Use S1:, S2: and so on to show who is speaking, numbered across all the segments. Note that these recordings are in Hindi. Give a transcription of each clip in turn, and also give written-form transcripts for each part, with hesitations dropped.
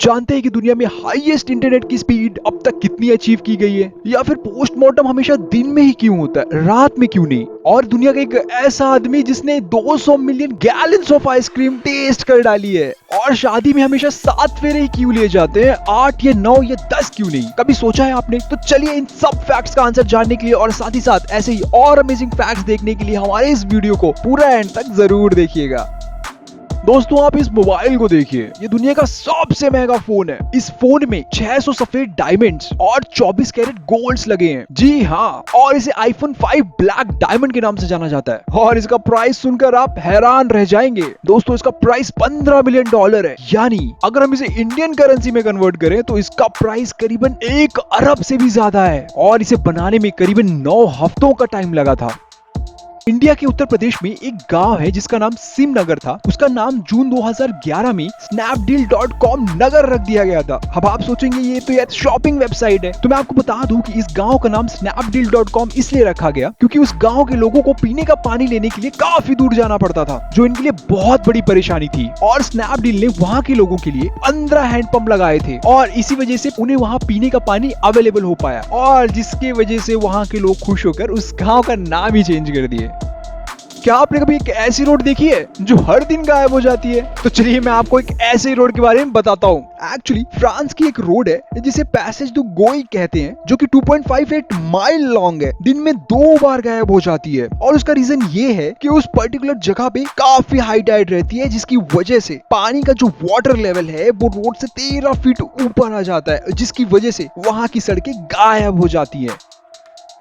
S1: जानते हैं कि दुनिया में हाईएस्ट इंटरनेट की स्पीड अब तक कितनी अचीव की गई है? या फिर पोस्टमार्टम हमेशा दिन में ही क्यों होता है, रात में क्यों नहीं? और दुनिया का एक ऐसा आदमी जिसने 200 million gallons of ice cream test कर डाली है। और शादी में हमेशा 7 फेरे ही क्यों लिए जाते हैं, 8 या 9 या 10 क्यों नहीं? कभी सोचा है आपने? तो चलिए इन सब फैक्ट्स का आंसर जानने के लिए और साथ ही साथ ऐसे ही और अमेजिंग फैक्ट्स देखने के लिए हमारे इस वीडियो को पूरा एंड तक जरूर देखिएगा। दोस्तों, आप इस मोबाइल को देखिए, ये दुनिया का सबसे महंगा फोन है। इस फोन में 600 सफेद डायमंड्स और 24 कैरेट गोल्ड्स लगे हैं। जी हाँ, और इसे आईफोन 5 ब्लैक डायमंड के नाम से जाना जाता है। और इसका प्राइस सुनकर आप हैरान रह जाएंगे। दोस्तों, इसका प्राइस $15 मिलियन है। यानी अगर हम इसे इंडियन करेंसी में कन्वर्ट करें तो इसका प्राइस करीबन 1 अरब से भी ज्यादा है। और इसे बनाने में करीबन 9 हफ्तों का टाइम लगा था। इंडिया के उत्तर प्रदेश में एक गांव है जिसका नाम सिमनगर था। उसका नाम जून 2011 में snapdeal.com नगर रख दिया गया था। अब आप सोचेंगे ये तो यार शॉपिंग वेबसाइट है। तो मैं आपको बता दूं कि इस गांव का नाम snapdeal.com इसलिए रखा गया क्योंकि उस गांव के लोगों को पीने का पानी लेने के लिए काफी दूर जाना पड़ता था, जो इनके लिए बहुत बड़ी परेशानी थी। और स्नैपडील ने वहाँ के लोगों के लिए 15 हैंडपंप लगाए थे और इसी वजह से उन्हें वहाँ पीने का पानी अवेलेबल हो पाया, और जिसकी वजह से वहाँ के लोग खुश होकर उस गाँव का नाम ही चेंज कर दिए। क्या आपने कभी एक ऐसी रोड देखी है जो हर दिन गायब हो जाती है? तो चलिए मैं आपको एक ऐसे रोड के बारे में बताता हूँ। एक्चुअली फ्रांस की एक रोड है जिसे पैसेज दु गोई कहते हैं, जो कि 2.58 माइल लॉन्ग है। दिन में 2 बार गायब हो जाती है और उसका रीजन ये है कि उस पर्टिकुलर जगह पे काफी हाई टाइड रहती है, जिसकी वजह से पानी का जो वाटर लेवल है वो रोड से 13 फीट ऊपर आ जाता है, जिसकी वजह से वहां की सड़कें गायब हो जाती है।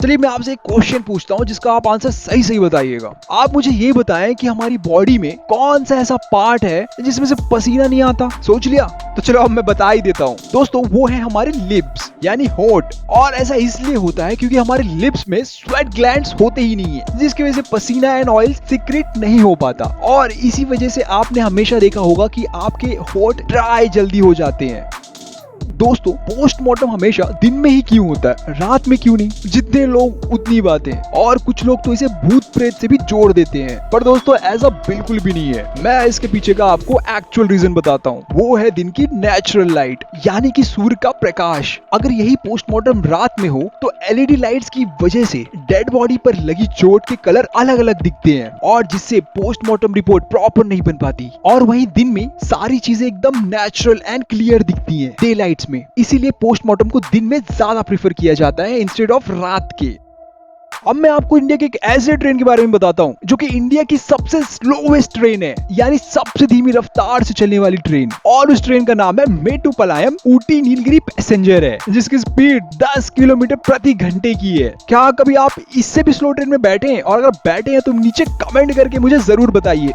S1: चलिए मैं आपसे एक क्वेश्चन पूछता हूँ जिसका आप आंसर सही सही बताइएगा। आप मुझे ये बताएं कि हमारी बॉडी में कौन सा ऐसा पार्ट है जिसमें से पसीना नहीं आता? सोच लिया? तो चलो अब मैं बता ही देता हूँ। दोस्तों, वो है हमारे लिप्स यानी होंठ। और ऐसा इसलिए होता है क्योंकि हमारे लिप्स में स्वेट ग्लैंड्स होते ही नहीं है, जिसकी वजह से पसीना एंड ऑयल सीक्रेट नहीं हो पाता। और इसी वजह से आपने हमेशा देखा होगा कि आपके होंठ ड्राई जल्दी हो जाते हैं। दोस्तों, पोस्टमार्टम हमेशा दिन में ही क्यों होता है, रात में क्यों नहीं? जितने लोग उतनी बातें। और कुछ लोग तो इसे भूत प्रेत से भी जोड़ देते हैं, पर दोस्तों ऐसा बिल्कुल भी नहीं है। मैं इसके पीछे का आपको एक्चुअल रीजन बताता हूँ। वो है दिन की नेचुरल लाइट, यानी कि सूर्य का प्रकाश। अगर यही पोस्टमार्टम रात में हो तो एलईडी लाइट्स की वजह से डेड बॉडी पर लगी चोट के कलर अलग अलग दिखते हैं, और जिससे पोस्टमार्टम रिपोर्ट प्रॉपर नहीं बन पाती। और वहीं दिन में सारी चीजें एकदम नेचुरल एंड क्लियर दिखती हैं डे लाइट्स में। इसीलिए पोस्टमार्टम को दिन में ज्यादा प्रेफर किया जाता है इंस्टेड ऑफ रात के। अब मैं आपको इंडिया के एक ऐसे ट्रेन के बारे में बताता हूँ जो कि इंडिया की सबसे स्लोवेस्ट ट्रेन है, यानी सबसे धीमी रफ्तार से चलने वाली ट्रेन। और उस ट्रेन का नाम है मेट्टुपालयम ऊटी नीलगिरी पैसेंजर है, जिसकी स्पीड 10 किलोमीटर प्रति घंटे की है। क्या कभी आप इससे भी स्लो ट्रेन में बैठे हैं? और अगर बैठे हैं तो नीचे कमेंट करके मुझे जरूर बताइए।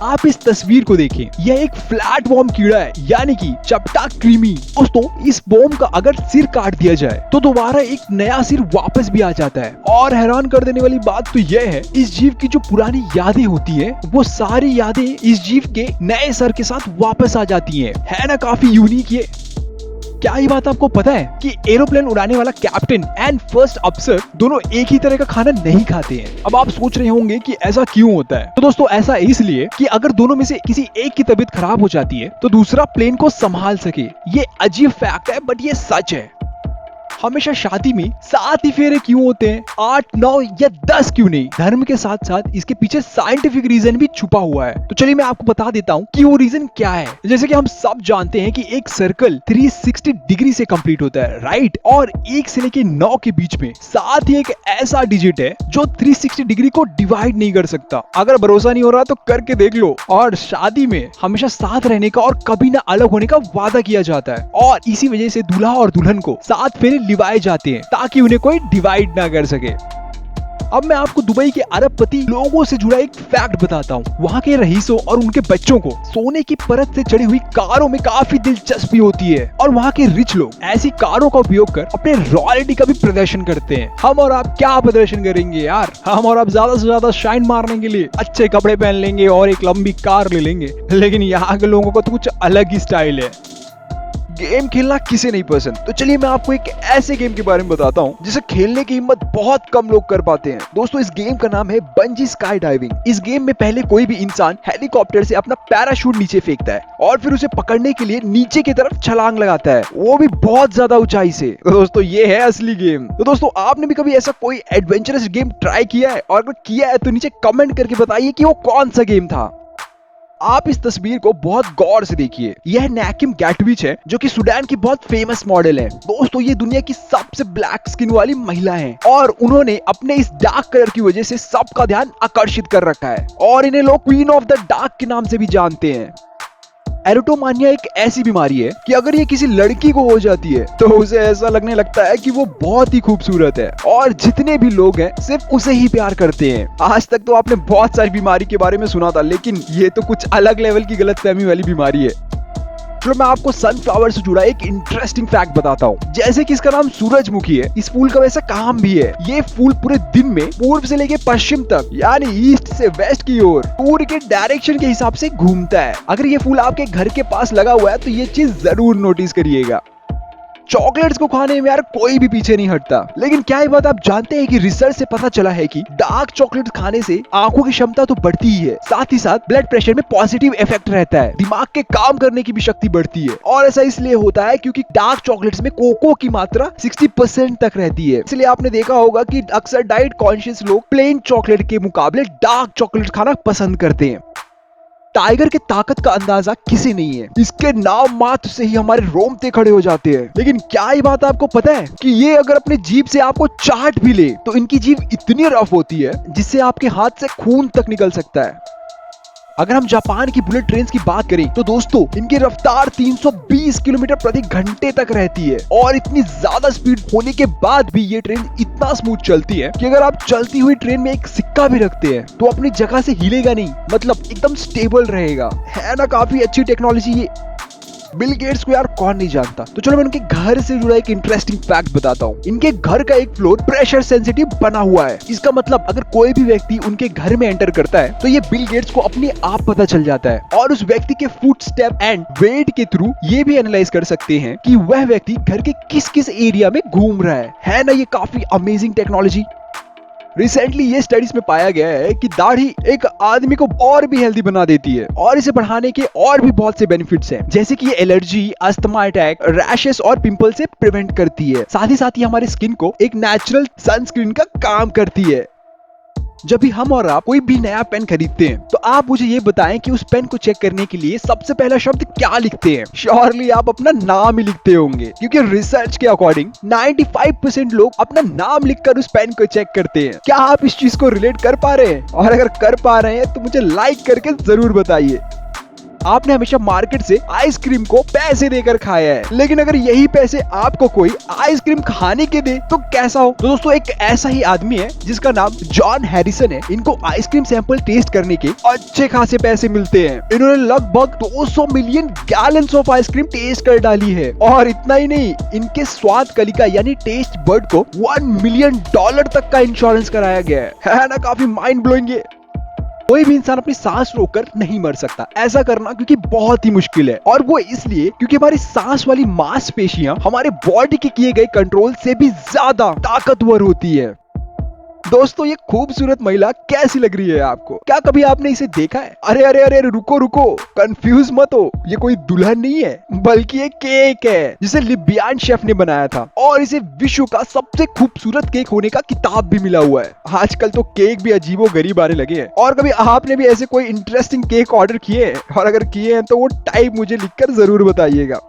S1: आप इस तस्वीर को देखें, यह एक फ्लैट वॉर्म कीड़ा है, यानी कि चपटा कृमि। दोस्तों, इस वॉर्म का अगर सिर काट दिया जाए तो दोबारा एक नया सिर वापस भी आ जाता है। और हैरान कर देने वाली बात तो यह है, इस जीव की जो पुरानी यादें होती है वो सारी यादें इस जीव के नए सर के साथ वापस आ जाती है ना? काफी यूनिक ये। क्या ये बात आपको पता है कि एरोप्लेन उड़ाने वाला कैप्टन एंड फर्स्ट अफसर दोनों एक ही तरह का खाना नहीं खाते हैं? अब आप सोच रहे होंगे कि ऐसा क्यों होता है। तो दोस्तों, ऐसा इसलिए कि अगर दोनों में से किसी एक की तबीयत खराब हो जाती है तो दूसरा प्लेन को संभाल सके। ये अजीब फैक्ट है, बट ये सच है। हमेशा शादी में 7 ही फेरे क्यों होते हैं, 8, 9 या 10 क्यों नहीं? धर्म के साथ साथ इसके पीछे साइंटिफिक रीजन भी छुपा हुआ है। तो चलिए मैं आपको बता देता हूँ कि वो रीजन क्या है। जैसे कि हम सब जानते हैं कि एक सर्कल 360 डिग्री से कंप्लीट होता है, राइट? और 1 से लेके 9 के बीच में 7 ही एक ऐसा डिजिट है जो 360 डिग्री को डिवाइड नहीं कर सकता। अगर भरोसा नहीं हो रहा तो करके देख लो। और शादी में हमेशा साथ रहने का और कभी ना अलग होने का वादा किया जाता है, और इसी वजह से दूल्हा और दुल्हन को 7 फेरे लिवाए जाते हैं ताकि उन्हें कोई डिवाइड ना कर सके। अब मैं आपको दुबई के अरबपति लोगों से जुड़ा एक फैक्ट बताता हूँ। वहाँ के रईसों और उनके बच्चों को सोने की परत से चढ़ी हुई कारों में काफी दिलचस्पी होती है, और वहाँ के रिच लोग ऐसी कारों का उपयोग कर अपने रॉयल्टी का भी प्रदर्शन करते हैं। हम और आप क्या प्रदर्शन करेंगे यार? हम और आप ज्यादा से ज्यादा शाइन मारने के लिए अच्छे कपड़े पहन लेंगे और एक लंबी कार ले लेंगे, लेकिन यहाँ के लोगों का तो कुछ अलग ही स्टाइल है। गेम खेलना किसे नहीं पसंद। तो चलिए मैं आपको एक ऐसे गेम के बारे में बताता हूँ जिसे खेलने की हिम्मत बहुत कम लोग कर पाते हैं। दोस्तों इस गेम का नाम है बंजी स्काई डाइविंग। इस गेम में पहले कोई भी इंसान हेलीकॉप्टर से अपना पैराशूट नीचे फेंकता है और फिर उसे पकड़ने के लिए नीचे की तरफ छलांग लगाता है, वो भी बहुत ज्यादा ऊंचाई से। तो दोस्तों ये है असली गेम। तो दोस्तों आपने भी कभी ऐसा कोई एडवेंचरस गेम ट्राई किया है, और अगर किया है तो नीचे कमेंट करके बताइए कि वो कौन सा गेम था। आप इस तस्वीर को बहुत गौर से देखिए। यह नैकिम गैटविच है जो कि सूडान की बहुत फेमस मॉडल है। दोस्तों ये दुनिया की सबसे ब्लैक स्किन वाली महिला है और उन्होंने अपने इस डार्क कलर की वजह से सबका ध्यान आकर्षित कर रखा है और इन्हें लोग क्वीन ऑफ द डार्क के नाम से भी जानते हैं। एरोटोमानिया एक ऐसी बीमारी है कि अगर ये किसी लड़की को हो जाती है तो उसे ऐसा लगने लगता है कि वो बहुत ही खूबसूरत है और जितने भी लोग हैं सिर्फ उसे ही प्यार करते हैं। आज तक तो आपने बहुत सारी बीमारी के बारे में सुना था, लेकिन ये तो कुछ अलग लेवल की गलतफहमी वाली बीमारी है। चलो मैं आपको सनफ्लावर से जुड़ा एक इंटरेस्टिंग फैक्ट बताता हूँ। जैसे कि इसका नाम सूरजमुखी है, इस फूल का वैसा काम भी है। ये फूल पूरे दिन में पूर्व से लेके पश्चिम तक यानी ईस्ट से वेस्ट की ओर सूर्य के डायरेक्शन के हिसाब से घूमता है। अगर ये फूल आपके घर के पास लगा हुआ है तो ये चीज जरूर नोटिस करिएगा। चॉकलेट्स को खाने में यार कोई भी पीछे नहीं हटता, लेकिन क्या ये बात आप जानते हैं कि रिसर्च से पता चला है कि डार्क चॉकलेट्स खाने से आंखों की क्षमता तो बढ़ती ही है, साथ ही साथ ब्लड प्रेशर में पॉजिटिव इफेक्ट रहता है, दिमाग के काम करने की भी शक्ति बढ़ती है। और ऐसा इसलिए होता है क्योंकि डार्क चॉकलेट्स में कोको की मात्रा 60% तक रहती है। इसलिए आपने देखा होगा कि अक्सर डाइट कॉन्शियस लोग प्लेन चॉकलेट के मुकाबले डार्क चॉकलेट खाना पसंद करते हैं। टाइगर के ताकत का अंदाजा किसे नहीं है, इसके नाम मात्र से ही हमारे रोंगटे खड़े हो जाते हैं। लेकिन क्या ये बात आपको पता है कि ये अगर अपने जीभ से आपको चाट भी ले तो इनकी जीभ इतनी रफ होती है जिससे आपके हाथ से खून तक निकल सकता है। अगर हम जापान की बुलेट ट्रेन की बात करें तो दोस्तों इनकी रफ्तार 320 किलोमीटर प्रति घंटे तक रहती है और इतनी ज्यादा स्पीड होने के बाद भी ये ट्रेन इतना स्मूथ चलती है कि अगर आप चलती हुई ट्रेन में एक सिक्का भी रखते हैं तो अपनी जगह से हिलेगा नहीं, मतलब एकदम स्टेबल रहेगा। है ना काफी अच्छी टेक्नोलॉजी ये। बिल गेट्स को यार कौन नहीं जानता। तो चलो मैं उनके घर से जुड़ा एक इंटरेस्टिंग फैक्ट बताता हूँ। इनके घर का एक फ्लोर प्रेशर सेंसिटिव बना हुआ है। इसका मतलब अगर कोई भी व्यक्ति उनके घर में एंटर करता है तो ये बिल गेट्स को अपने आप पता चल जाता है और उस व्यक्ति के फुटस्टेप एंड वेट के थ्रू ये भी एनालाइज कर सकते हैं कि वह व्यक्ति घर के किस किस एरिया में घूम रहा है ना ये काफी अमेजिंग टेक्नोलॉजी। रिसेंटली ये स्टडीज में पाया गया है कि दाढ़ी एक आदमी को और भी हेल्दी बना देती है और इसे बढ़ाने के और भी बहुत से बेनिफिट्स हैं, जैसे कि ये एलर्जी, अस्थमा अटैक, रैशेस और पिंपल से प्रिवेंट करती है। साथ ही ये हमारे स्किन को एक नेचुरल सनस्क्रीन का काम करती है। जब भी हम और आप कोई भी नया पेन खरीदते हैं तो आप मुझे ये बताएं कि उस पेन को चेक करने के लिए सबसे पहला शब्द क्या लिखते हैं। श्योरली आप अपना नाम ही लिखते होंगे, क्योंकि रिसर्च के अकॉर्डिंग 95% लोग अपना नाम लिखकर उस पेन को चेक करते हैं। क्या आप इस चीज को रिलेट कर पा रहे हैं? और अगर कर पा रहे हैं तो मुझे लाइक करके जरूर बताइए। आपने हमेशा मार्केट से आइसक्रीम को पैसे देकर खाया है, लेकिन अगर यही पैसे आपको कोई आइसक्रीम खाने के दे तो कैसा हो? तो दोस्तों एक ऐसा ही आदमी है जिसका नाम जॉन हैरिसन है। इनको आइसक्रीम सैंपल टेस्ट करने के अच्छे खासे पैसे मिलते हैं। इन्होंने लगभग 200 million gallons of ice cream test कर डाली है। और इतना ही नहीं, इनके स्वाद कलिका यानी टेस्ट बर्ड को $1 मिलियन तक का इंश्योरेंस कराया गया है ना काफी माइंड ब्लोइंग है। कोई भी इंसान अपनी सांस रोककर नहीं मर सकता, ऐसा करना क्योंकि बहुत ही मुश्किल है, और वो इसलिए क्योंकि हमारी सांस वाली मांसपेशियां हमारे बॉडी के किए गए कंट्रोल से भी ज्यादा ताकतवर होती है। दोस्तों ये खूबसूरत महिला कैसी लग रही है आपको? क्या कभी आपने इसे देखा है? अरे अरे अरे रुको रुको, कंफ्यूज मत हो, ये कोई दुल्हन नहीं है बल्कि एक केक है जिसे लिबियान शेफ ने बनाया था और इसे विश्व का सबसे खूबसूरत केक होने का किताब भी मिला हुआ है। आजकल तो केक भी अजीबो गरीब आने लगे हैं। और कभी आपने भी ऐसे कोई इंटरेस्टिंग केक ऑर्डर किए हैं? और अगर किए हैं तो वो टाइप मुझे लिखकर जरूर बताइएगा।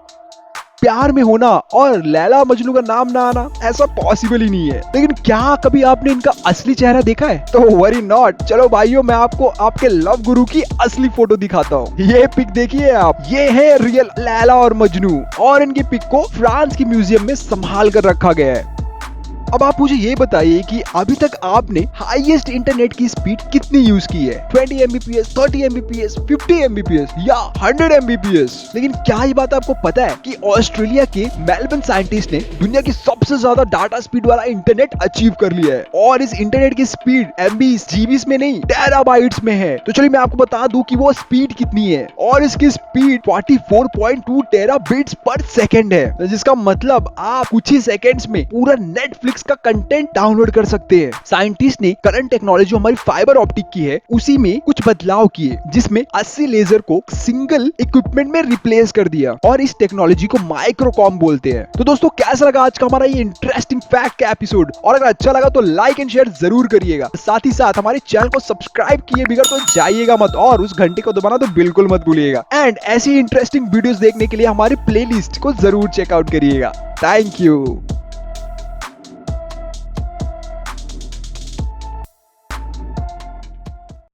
S1: प्यार में होना और लैला मजनू का नाम ना आना ऐसा पॉसिबल ही नहीं है, लेकिन क्या कभी आपने इनका असली चेहरा देखा है? तो वरी नॉट। चलो भाइयों मैं आपको आपके लव गुरु की असली फोटो दिखाता हूँ। ये पिक देखिए आप, ये है रियल लैला और मजनू और इनकी पिक को फ्रांस की म्यूजियम में संभाल कर रखा गया है। अब आप मुझे ये बताइए कि अभी तक आपने हाईएस्ट इंटरनेट की स्पीड कितनी यूज की है, 20 Mbps, 30 Mbps, 50 Mbps या 100 Mbps। लेकिन क्या ये बात आपको पता है कि ऑस्ट्रेलिया के मेलबर्न साइंटिस्ट ने दुनिया की सबसे ज्यादा डाटा स्पीड वाला इंटरनेट अचीव कर लिया है, और इस इंटरनेट की स्पीड एमबीज जीबीज में नहीं टेराबाइट्स में है। तो चलिए मैं आपको बता दूं कि वो स्पीड कितनी है, और इसकी स्पीड 44.2 टेराबिट्स पर सेकंड है, जिसका मतलब आप कुछ ही सेकंड्स में पूरा नेटफ्लिक्स का कंटेंट डाउनलोड कर सकते हैं। साइंटिस्ट ने करंट टेक्नोलॉजी जो हमारी फाइबर ऑप्टिक की है उसी में कुछ बदलाव किए, जिसमें 80 लेजर को सिंगल इक्विपमेंट में रिप्लेस कर दिया, और इस टेक्नोलॉजी को माइक्रोकॉम बोलते हैं। तो दोस्तों कैसा लगा आज का हमारा ये इंटरेस्टिंग फैक्ट का एपिसोड, और अगर अच्छा लगा तो लाइक एंड शेयर जरूर करिएगा। साथ ही साथ हमारे चैनल को सब्सक्राइब किए बिगड़ तो जाइएगा मत, और उस घंटे को दबाना तो बिल्कुल मत भूलिएगा। एंड ऐसी इंटरेस्टिंग वीडियोस देखने के लिए हमारे प्लेलिस्ट को जरूर चेकआउट करिएगा। Thank you.